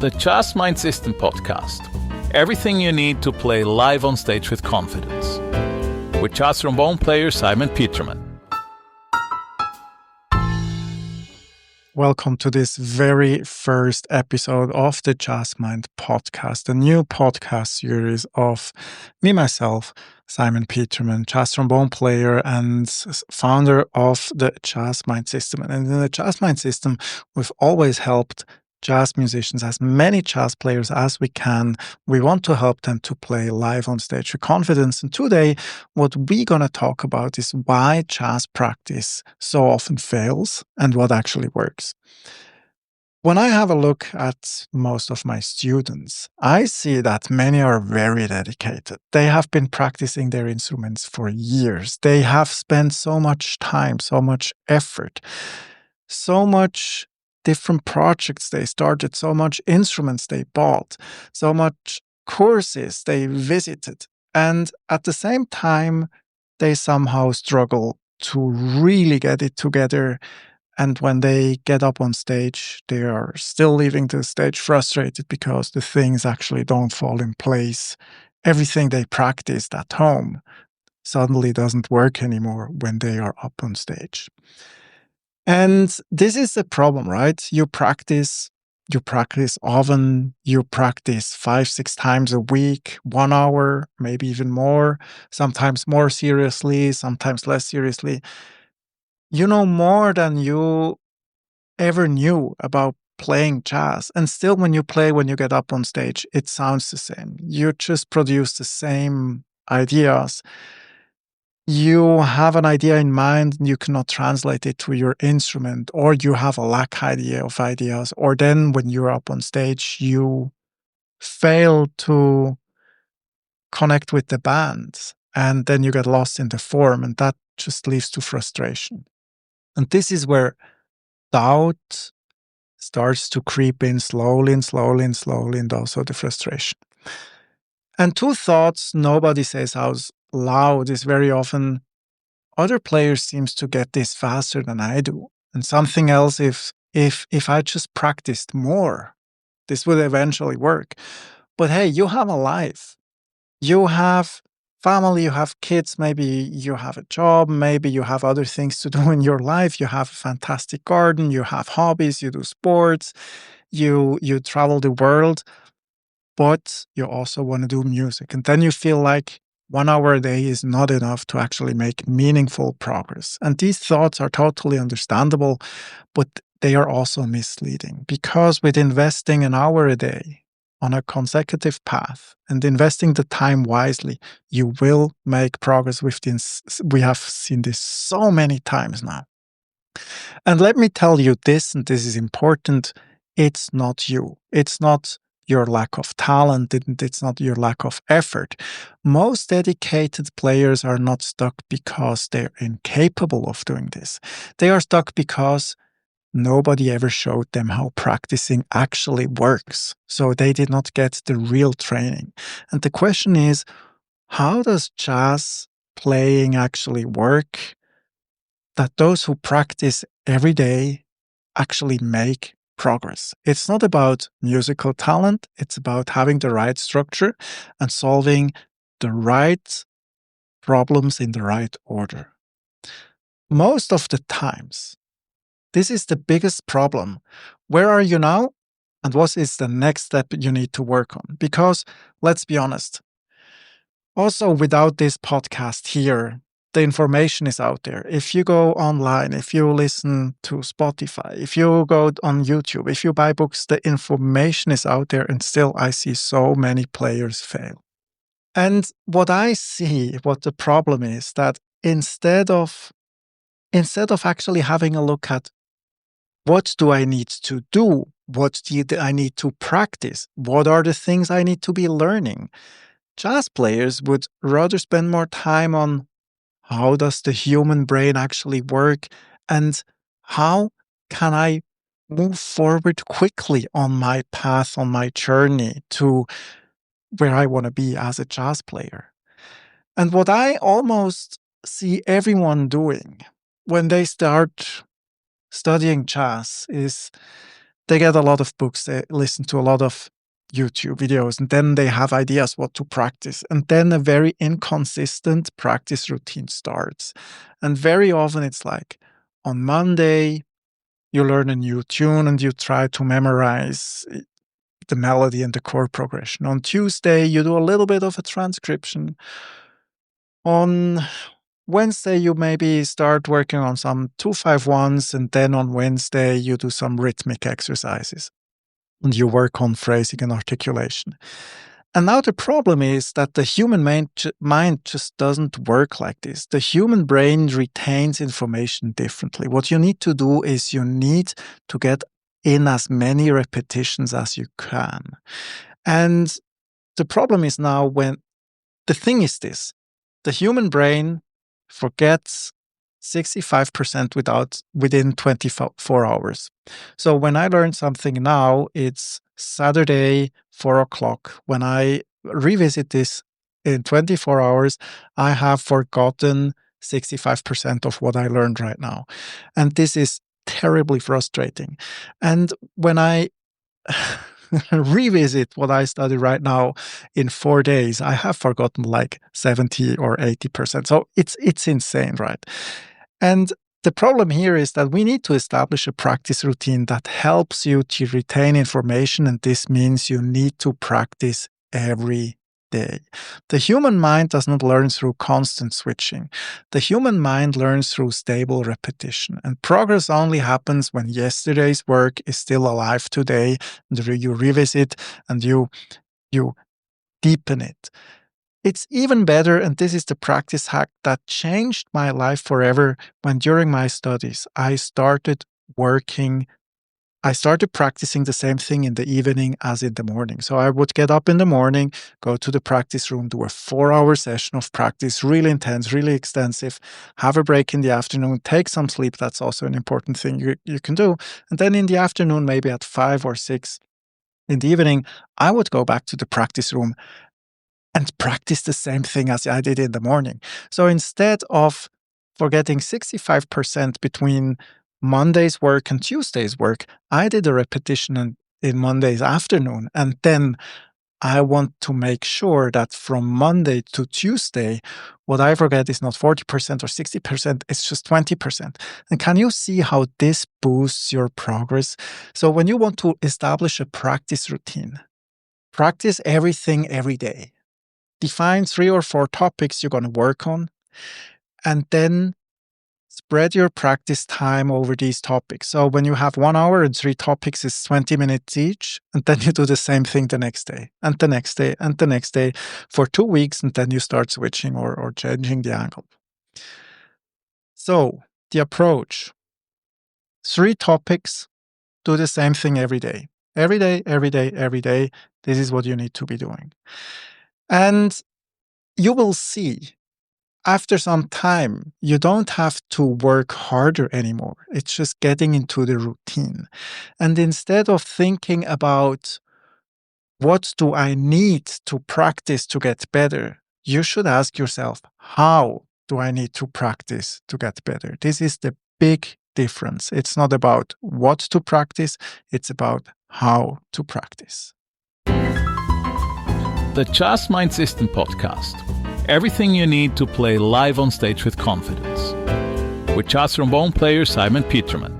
the Jazz Mind System podcast. Everything you need to play live on stage with confidence. With jazz trombone player Simon Peterman. Welcome to this very first episode of the Jazz Mind podcast, a new podcast series of me, myself, Simon Peterman, jazz trombone player and founder of the Jazz Mind System. And in the Jazz Mind System, we've always helped jazz musicians, as many jazz players as we can. We want to help them to play live on stage with confidence. And today, what we're going to talk about is why jazz practice so often fails and what actually works. When I have a look at most of my students, I see that many are very dedicated. They have been practicing their instruments for years. They have spent so much time, so much effort, so much different projects they started, so much instruments they bought, so much courses they visited. And at the same time, they somehow struggle to really get it together. And when they get up on stage, they are still leaving the stage frustrated because the things actually don't fall in place. Everything they practiced at home suddenly doesn't work anymore when they are up on stage. And this is the problem, right? You practice often, you practice 5-6 times a week, 1 hour, maybe even more, sometimes more seriously, sometimes less seriously. You know more than you ever knew about playing jazz. And still when you get up on stage, it sounds the same. You just produce the same ideas. You have an idea in mind and you cannot translate it to your instrument, or you have a lack idea of ideas, or then when you're up on stage, you fail to connect with the band and then you get lost in the form, and that just leads to frustration. And this is where doubt starts to creep in slowly, and also the frustration. And two thoughts nobody says out loud is very often, other players seems to get this faster than I do. And something else, if I just practiced more, this would eventually work. But hey, you have a life. You have family, you have kids, maybe you have a job, maybe you have other things to do in your life. You have a fantastic garden, you have hobbies, you do sports, you travel the world, but you also want to do music. And then you feel like 1 hour a day is not enough to actually make meaningful progress. And these thoughts are totally understandable, but they are also misleading, because with investing an hour a day on a consecutive path and investing the time wisely, you will make progress with this. We have seen this so many times now. And let me tell you this, and this is important, it's not you. It's not your lack of talent, it's not your lack of effort. Most dedicated players are not stuck because they're incapable of doing this. They are stuck because nobody ever showed them how practicing actually works. So they did not get the real training. And the question is, how does jazz playing actually work that those who practice every day actually make progress? It's not about musical talent. It's about having the right structure and solving the right problems in the right order. Most of the times, this is the biggest problem. Where are you now? And what is the next step you need to work on? Because let's be honest, also without this podcast here, the information is out there. If you go online, if you listen to Spotify, if you go on YouTube, if you buy books, the information is out there, and still I see so many players fail. And what I see, what the problem is, that instead of actually having a look at what do I need to do, what do I need to practice, what are the things I need to be learning, jazz players would rather spend more time on how does the human brain actually work, and how can I move forward quickly on my path, on my journey to where I want to be as a jazz player. And what I almost see everyone doing when they start studying jazz is They get a lot of books, they listen to a lot of YouTube videos, and then they have ideas what to practice. And then a very inconsistent practice routine starts. And very often it's like on Monday, you learn a new tune and you try to memorize the melody and the chord progression. On Tuesday, you do a little bit of a transcription. On Wednesday, you maybe start working on some 2-5-1s, and then on Wednesday, you do some rhythmic exercises and you work on phrasing and articulation. And now the problem is that the human mind just doesn't work like this. The human brain retains information differently. What you need to do is you need to get in as many repetitions as you can. And the problem is now the thing is this, the human brain forgets 65% within 24 hours. So when I learn something now, it's Saturday, 4 o'clock. When I revisit this in 24 hours, I have forgotten 65% of what I learned right now. And this is terribly frustrating. And when I revisit what I study right now in 4 days, I have forgotten like 70 or 80%. So it's insane, right? And the problem here is that we need to establish a practice routine that helps you to retain information, and this means you need to practice every day. The human mind does not learn through constant switching. The human mind learns through stable repetition, and progress only happens when yesterday's work is still alive today, and you revisit and you deepen it. It's even better, and this is the practice hack that changed my life forever, when during my studies I started practicing the same thing in the evening as in the morning. So I would get up in the morning, go to the practice room, do a 4-hour session of practice, really intense, really extensive, have a break in the afternoon, take some sleep. That's also an important thing you can do. And then in the afternoon, maybe at 5 or 6 in the evening, I would go back to the practice room and practice the same thing as I did in the morning. So instead of forgetting 65% between Monday's work and Tuesday's work, I did a repetition in Monday's afternoon. And then I want to make sure that from Monday to Tuesday, what I forget is not 40% or 60%, it's just 20%. And can you see how this boosts your progress? So when you want to establish a practice routine, practice everything every day. Define 3 or 4 topics you're going to work on, and then spread your practice time over these topics. So when you have 1 hour and 3 topics, it's 20 minutes each, and then you do the same thing the next day, and the next day, and the next day for 2 weeks, and then you start switching or changing the angle. So the approach, 3 topics, do the same thing every day. Every day, every day, every day. This is what you need to be doing. And you will see, after some time, you don't have to work harder anymore. It's just getting into the routine. And instead of thinking about what do I need to practice to get better, you should ask yourself, how do I need to practice to get better? This is the big difference. It's not about what to practice, it's about how to practice. The Just Mind System podcast. Everything you need to play live on stage with confidence. With jazz trombone player Simon Peterman.